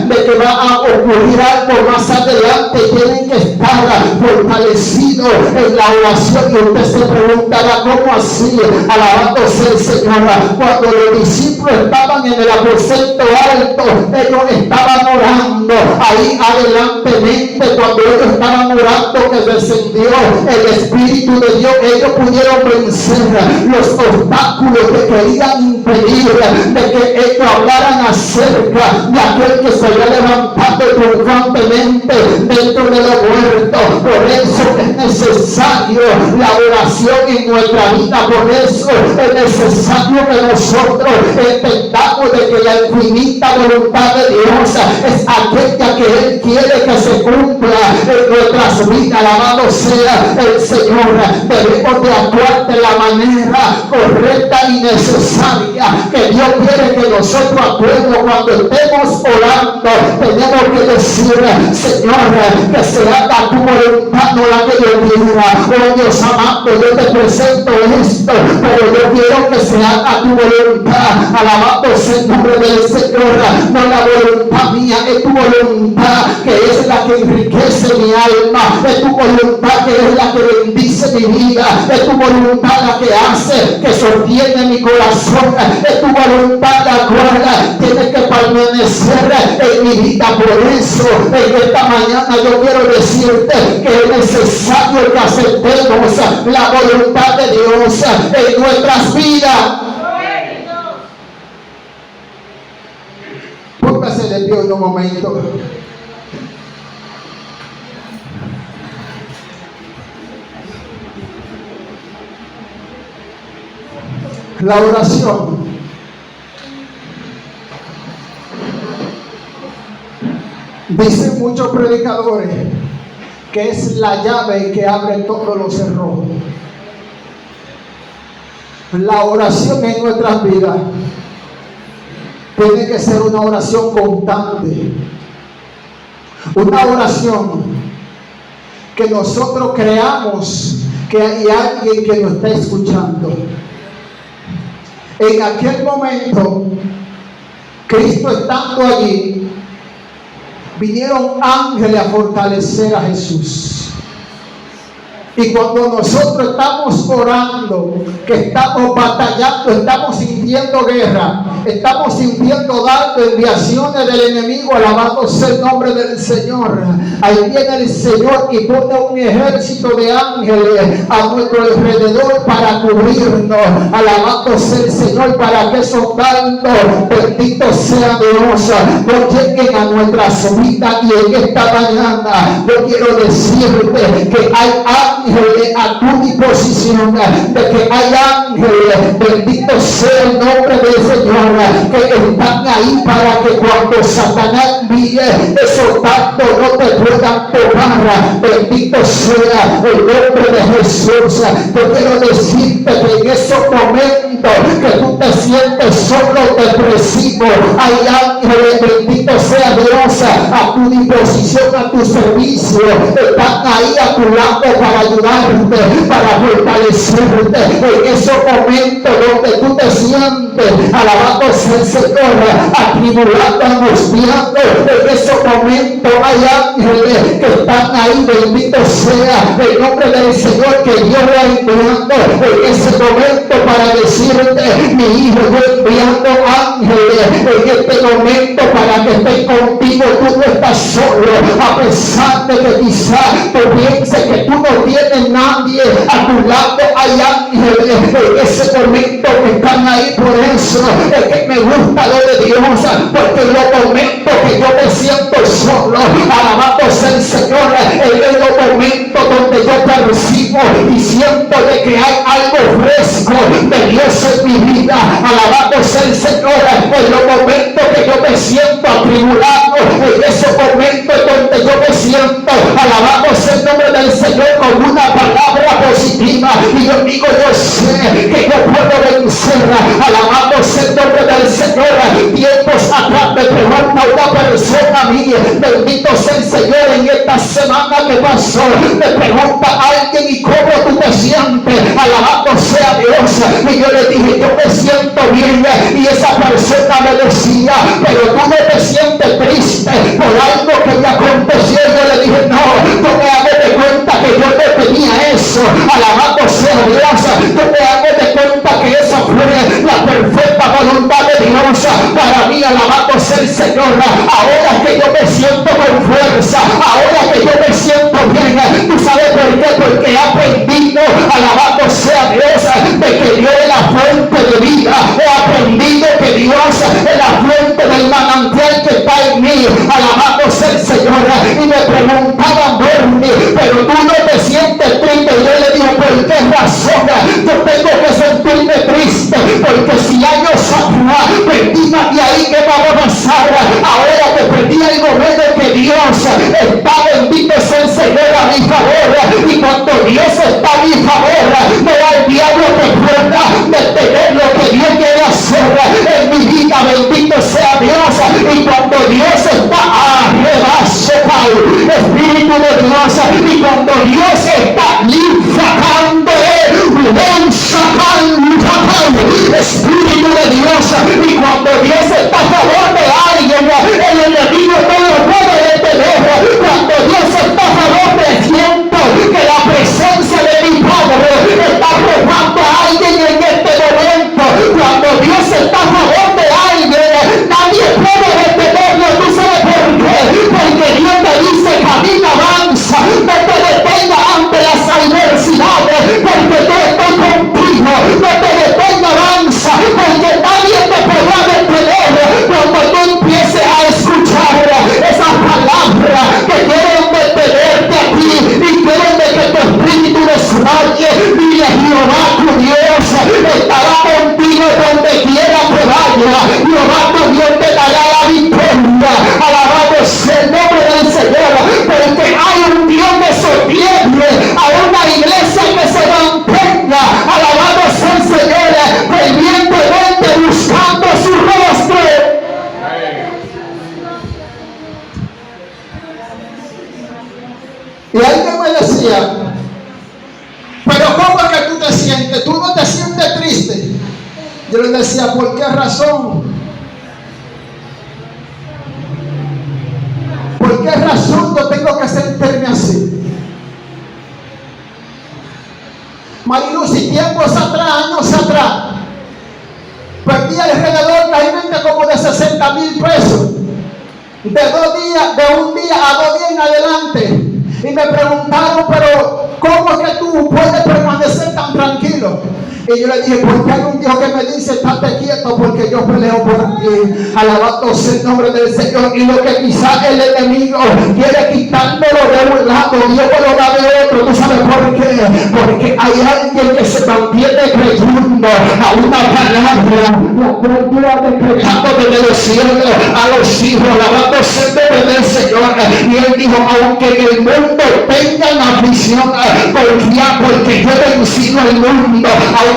de que va a ocurrir algo más adelante. Tienen que estar fortalecidos en la oración. Y usted se preguntará, ¿cómo así? Alabado sea el Señor. Cuando los discípulos estaban en el aposento alto, ellos estaban orando. Ahí adelantemente, cuando ellos estaban orando, que descendió el Espíritu de Dios, ellos pudieron vencer los obstáculos que querían impedir de que ellos hablaran acerca de aquel que se había levantado triunfantemente dentro de los muertos. Por eso es necesario la oración en nuestra vida. Por eso es necesario que nosotros entendamos de que la infinita voluntad de Dios es aquella que Él quiere que se cumpla en nuestras vidas. Alabado sea el Señor. Debemos de actuar de la manera correcta y necesaria que Dios quiere que nosotros actuemos. Cuando estemos orando, tenemos que decir, Señor, que se haga tu voluntad, no la que yo quiera. Oh Dios amado, yo te presento esto, pero yo quiero que se haga tu voluntad. Alabado sea el nombre del Señor. No la voluntad mía, es tu voluntad que es la que enriquece mi alma, es tu voluntad que es la que bendice mi vida, es tu voluntad la que hace que sostiene mi corazón, es tu voluntad la cual tiene que permanecer en mi vida. Por eso en esta mañana yo quiero decirte que es necesario que aceptemos la voluntad de Dios en nuestras vidas. Póngase de pie un momento. La oración dicen muchos predicadores que es la llave que abre todos los cerrojos. La oración en nuestras vidas tiene que ser una oración constante, una oración que nosotros creamos que hay alguien que nos está escuchando. En aquel momento, Cristo estando allí, vinieron ángeles a fortalecer a Jesús. Y cuando nosotros estamos orando, que estamos batallando, estamos sintiendo guerra, estamos sintiendo dardo, enviaciones del enemigo, alabado sea el nombre del Señor. Ahí viene el Señor y pone un ejército de ángeles a nuestro alrededor para cubrirnos. Alabado sea el Señor, para que esos dardos, bendito sea Dios, no lleguen a nuestras vidas. Y en esta mañana yo quiero decirte que hay ángeles a tu disposición, de que hay ángeles, bendito sea el nombre del Señor, que están ahí para que cuando Satanás envíe esos dardos no te puedan tocar. Bendito sea el nombre de Jesús. Yo quiero decirte que en esos momentos que tú te sientes solo, depresivo, hay ángeles, bendito sea Dios, a tu disposición, a tu servicio. Están ahí a tu lado para ayudarte, para fortalecerte en esos momentos donde tú te sientes, alabado sea el Señor, atribulado, angustiado. En esos momentos hay ángeles que están ahí, bendito sea el nombre del Señor, que Dios va enviando en ese momento para decirte, mi hijo, yo enviando ángeles en este momento para que estén contigo. Tú no estás solo, a pesar de que quizás tú pienses que tú no tienes nadie a tu lado. Hay ángeles en ese tormento que están ahí. Por eso es que me gusta lo de Dios, porque en los momentos que yo me siento solo, alabado sea el Señor, en los momentos donde yo percibo y siento de que hay algo fresco de Dios en mi vida, alabado sea el Señor, en los momentos que yo me siento atribulado, en esos momentos donde yo me siento, alabado sea el nombre del Señor, con una palabra positiva, y yo digo, yo sé que yo puedo vencer, alabado sea el nombre del Señor. Tiempos atrás me pregunta una persona a mí, bendito sea el Señor, en esta semana que pasó, me pregunta alguien, ¿y cómo tú te sientes? Alabado sea Dios. Y yo le dije, yo me siento bien, y esa persona me decía, pero tú no te sientes triste por algo que me aconteció. Yo le dije, no, yo me hago de cuenta que yo no tenía eso, alabado sea Dios. Yo me hago de cuenta que esa fue la perfecta voluntad de Dios para mí, alabado sea el Señor. Ahora que yo me siento con fuerza, ahora que yo me siento bien, ¿tú sabes por qué? Porque he aprendido, alabado sea Dios, de que Dios es la fuente de vida. He aprendido que Dios es la fuente del manantial que está en mí, alabado sea el Señor. Y me preguntaban por mí, pero tú no te sientes triste. Y yo le digo, ¿por qué razón yo tengo que sentirme triste? Porque si años atrás perdí más de ahí, ¿qué va a pasar? Ahora que perdí algo menos, que Dios está, bendito sea el Señor, a mi favor. Y cuando Dios está a mi favor, no hay diablo que pueda detener lo que Dios quiere hacer en mi vida, bendito sea Dios. Y cuando Dios está Espíritu de Dios, y cuando Dios está sacando Espíritu de Dios, y cuando Dios está a favor de alguien, el enemigo no lo puede detener. Cuando Dios está a favor de, siento que la presencia de mi Padre está arrojando a alguien en este momento. Cuando Dios está a favor de alguien, nadie puede detenerlo. ¿Tú sabes por qué? Porque Dios te dice, camina, avanza, no te detenga ante las adversidades, porque yo estoy contigo. No te detenga, avanza, porque nadie te podrá detener. Cuando tú empieces a escuchar esas palabras que quieren detenerte a ti y quieren de que tu espíritu desmaye, dile, Jehová tu Dios estará contigo donde quiera que vaya. Jehová tu Dios te dará la victoria. Alabado sea el nombre del Señor, porque hay un Dios que sostiene a una iglesia que se mantenga. Alabado sea el Señor, fervientemente buscando su rostro. Y alguien me decía, pero ¿cómo es que tú te sientes? ¿Tú no te sientes triste? Yo le decía, ¿por qué razón? ¿Por qué razón yo tengo que sentirme así? Marilu, si tiempos atrás, años atrás, perdí alrededor realmente como de 60,000 pesos. De un día a 2 días en adelante. Y me preguntaron, pero ¿cómo es que tú puedes permanecer tan tranquilo? Y yo le dije, porque hay un Dios que me dice, estate quieto, porque yo peleo por ti. Alabado sea el nombre del Señor. Y lo que quizás el enemigo quiere quitármelo de un lado, Dios me lo da de otro. ¿Tú sabes por qué? Porque hay alguien que se mantiene creyendo a una palabra, la cual Dios ha decretado desde los cielos a los hijos. Alabado sea el nombre del Señor. Y él dijo, aunque en el mundo tengan aflicción, confiad, porque yo he vencido el mundo.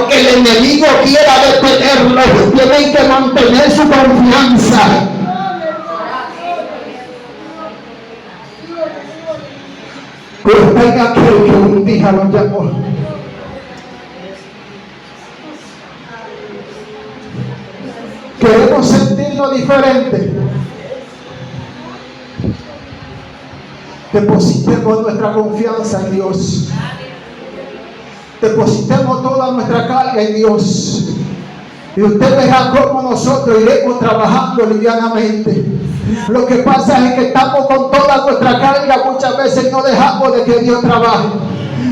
Aunque el enemigo quiera detenerlo, tienen que mantener su confianza. Pues tenga aquel que un día lo llamó. Queremos sentirnos diferentes. Depositemos nuestra confianza en Dios. Depositemos toda nuestra carga en Dios. Y usted verá cómo nosotros iremos trabajando livianamente. Lo que pasa es que estamos con toda nuestra carga, muchas veces no dejamos de que Dios trabaje.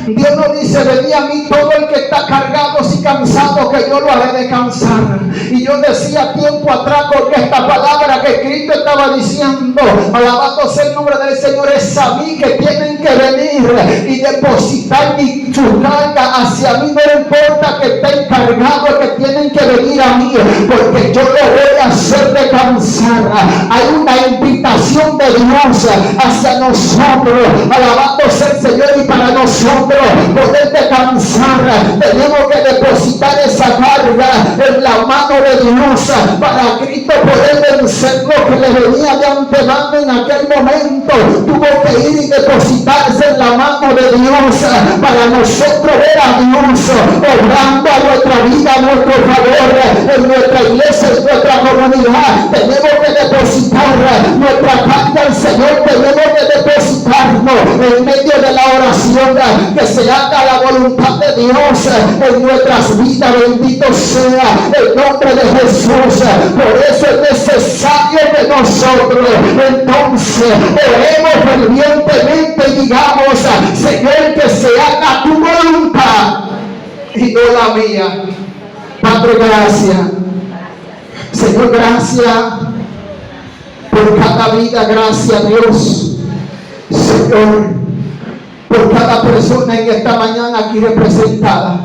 Dios nos dice, venid a mí todo el que está cargado y cansado, que yo lo haré descansar. Y yo decía tiempo atrás, porque esta palabra que Cristo estaba diciendo, alabado sea el nombre del Señor, es a mí que tienen que venir y depositar su carga hacia mí. No importa que estén cargados, que tienen que venir a mí, porque yo lo voy a hacer descansar. Hay una invitación de Dios hacia nosotros, alabado sea el Señor, y para nosotros poder descansar tenemos que depositar esa carga en la mano de Dios para Cristo poder vencer lo que le venía de antemano en aquel momento. Tuvo que ir y depositarse en la mano de Dios para nosotros ver a Dios obrando a nuestra vida, a nuestro favor, en nuestra iglesia, en nuestra comunidad. Tenemos que depositar nuestra carga al Señor, tenemos que depositarnos en medio de la oración, que se haga la voluntad de Dios en nuestras vidas. Bendito sea el nombre de Jesús. Por eso es necesario que nosotros entonces oremos fervientemente y digamos: Señor, que se haga tu voluntad y no la mía. Padre, gracias. Señor, gracias por cada vida. Gracias, Dios. Señor, por cada persona en esta mañana aquí representada.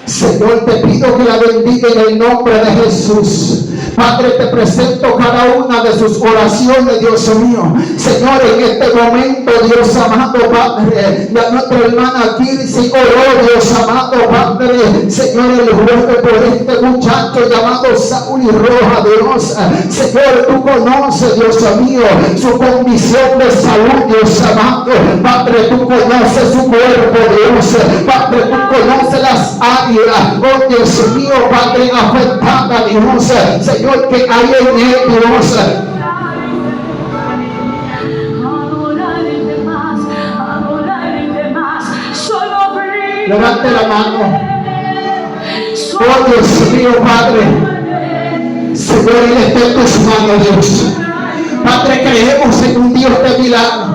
Señor, te pido que la bendiga en el nombre de Jesús. Padre, te presento cada una de sus oraciones, Dios mío. Señor, en este momento, Dios amado Padre, y a nuestra hermana Kirsi oró, Dios amado Padre, Señor, el ruego por este muchacho llamado Saúl y Roja, Dios. Señor, tú conoces, Dios mío, su condición de salud, Dios amado Padre, tú conoces su cuerpo, Dios. Padre, tú conoces las áreas, oh Dios mío, Padre, afectada, Dios. Señor, que hay en él, Dios. Levante la mano. Oh Dios mío, Padre. Señor, Él está en tus manos, Dios. Padre, creemos en un Dios de milagro.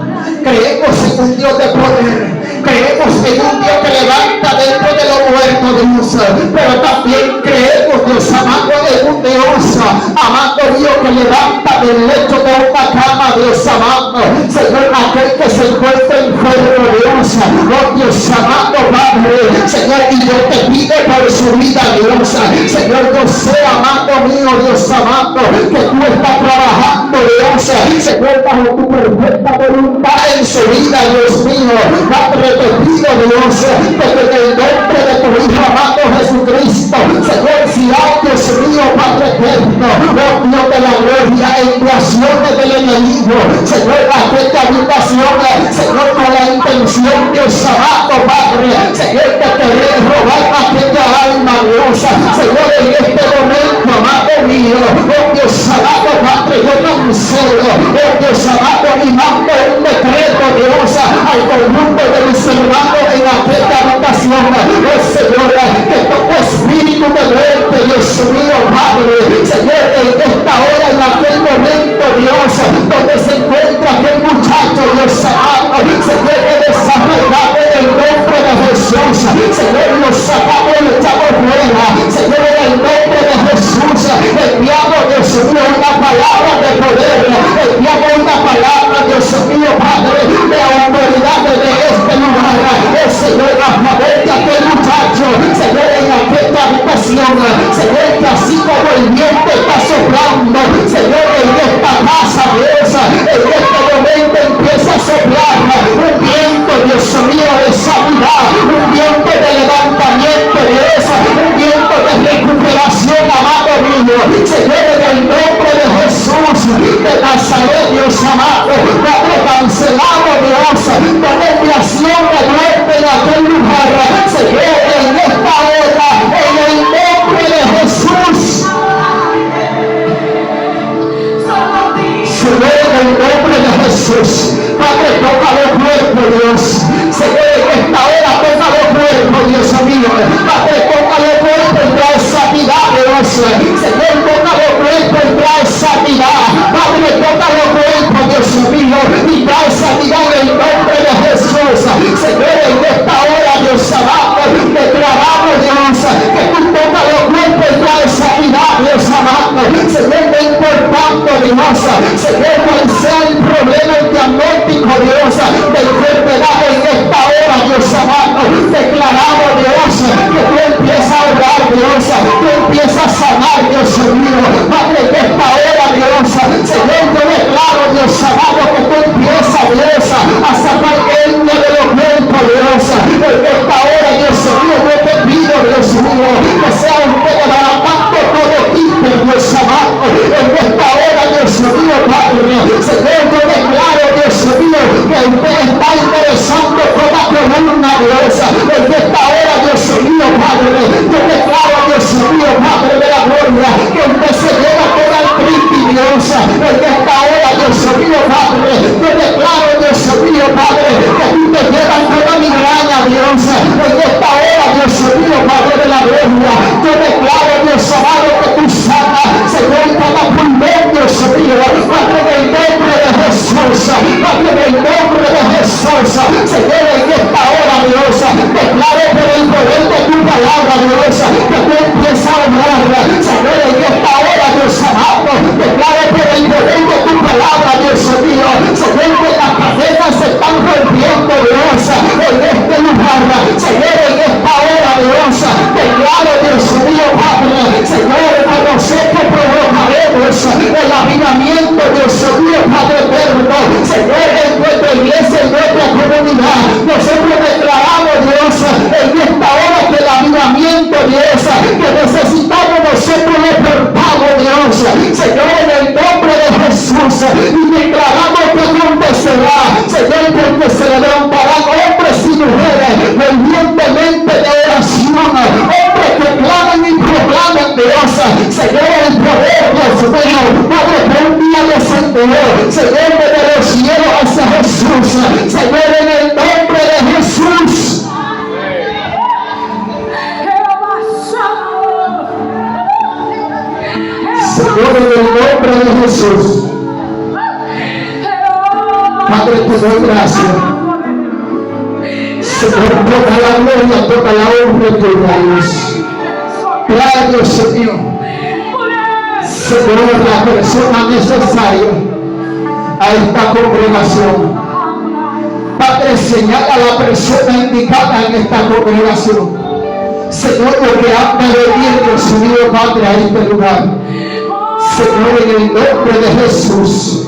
Creemos en un Dios de poder. Creemos en un Dios que levanta dentro de los muertos, Dios. Pero también creemos, Dios amado, en un Dios, amado Dios, que levanta del lecho de una cama, Dios amado. Señor, aquel que se encuentra enfermo, Dios. Oh Dios amado, Padre. Señor, y yo te pido por su vida, Dios. Señor, yo sé, amado mío, Dios amado, que tú estás trabajando, Dios. Señor, bajo tu perfecta voluntad en su vida, Dios mío. Padre, te pido, Dios, que en el nombre de tu Hijo amado Jesucristo, Señor, si hay, Dios mío, Padre eterno, oh Dios de la gloria, enviaciones del enemigo, Señor, aquella habitación, Señor, con la intención, Dios amado, Padre, Señor, de querer robar aquella alma, Dios. Señor, en este momento, amado mío, oh Dios amado, Padre, yo cancelo, oh Dios amado, y mando un decreto, Dios, al conjunto de mis hermanos en aquella habitación. Oh Señor, que todo espíritu de muerte, Dios mío, Padre, Señor, en esta hora, en aquel momento, Dios, donde se encuentra aquel muchacho, Dios amado, Señor, que desarrollado en el nombre de Jesús. Señor, lo sacamos y lo echamos fuera. Señor, en el nombre de Jesús, enviamos, Dios mío, una palabra de poder, enviamos una palabra, Dios mío, Padre, de autoridad de este lugar. Oh Señor, a favor de aquel muchacho, Señor, en aquella habitación, Señor, que así como el viento está soplando, Señor, en esta casa, Dios, en este momento empieza a soplar un viento, Dios mío, de sanidad, un viento de levantamiento, Dios, un viento de recuperación, amado mío. Señor, en el nombre de Jesús de Nazaret, Dios amado, Padre, cancelamos, Dios, toda enviación de muerte en aquel lugar. Señor, en esta hora, en el nombre de Jesús. Señor, en el nombre de Jesús. Padre, toca los cuerpos, Dios. Señor, en esta hora toca los cuerpos, Dios mío. Padre, toca los cuerpos y trae sanidad, Dios. Señor, toca los cuerpos y trae sanidad. Padre, toca los cuerpos, Dios mío, y trae sanidad en el nombre de Jesús. Señor, en esta hora, Dios amado, que tú empiezas, Dios, a sacar etnia de los cuerpos, Dios. En esta hora, Dios mío, yo te pido, Dios mío, que sea usted levantando todo quiste, Dios amado. En esta hora, Dios mío, Padre, Señor, yo declaro, Dios mío, que usted está interesando toda columna, Dios. En esta hora, Dios mío, Padre, yo declaro, Dios mío, Padre de la gloria, que usted se lleva toda el cristi, Dios. En esta hora, Dios mío, Padre, yo declaro, Dios mío, Padre, que tú te llevas toda mi graña, Dios. En esta hora, Dios mío, Padre de la gloria, yo declaro, Dios amado, que tú sanas, Señor, cada pulmón, Dios mío, Padre, en el nombre de Jesús, Padre, en el nombre de Jesús, Señor, en esta hora, Dios, declaro por el poder de tu palabra, Dios, que tú empiezas a hablar, Señor, en esta hora, Dios amado, declaro por el poder de tu palabra, Dios mío, Señor, que las cadenas se están rompiendo, Dios, en este lugar, Señor, en esta hora, Dios, declaro, Dios mío, Padre, Señor, a nosotros provocaremos el avivamiento, Dios mío, Padre eterno, Señor, en nuestra iglesia, en nuestra comunidad, nosotros declaramos, Dios, en esta hora que el avivamiento, Dios, que necesitamos nosotros despertamos, Dios, Señor, en el nombre de Jesús, y declaramos que acontecerá, Señor, porque se levantarán hombres y mujeres fervientemente de oración, hombres que claman y proclaman, Dios, Señor, el poder, Dios mío, Padre, que un día descendió, Señor, desde los cielos hacia Jesús, Señor, en el nombre de Jesús. Señor, en el nombre de Jesús, Padre, te doy gracias. Señor, toda la gloria, toda la honra y toda Dios. Gracias, Señor. Señor, la persona necesaria a esta congregación. Padre, señala a la persona indicada en esta congregación. Señor, lo que anda de bien, Dios mío, Padre, a este lugar. Señor, en el nombre de Jesús,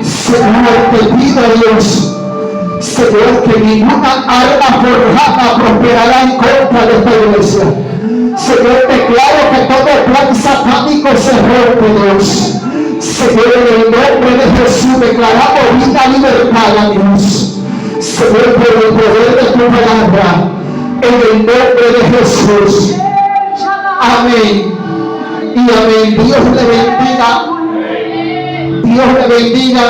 Señor, te pido, Dios, Señor, que ninguna arma forjada prosperará en contra de esta iglesia. Señor, declaro que todo plan satánico se rompe, Dios. Señor, en el nombre de Jesús, declaramos vida y libertad a Dios. Señor, por el poder de tu palabra, en el nombre de Jesús. Amén. Y amén. Dios le bendiga. Dios le bendiga.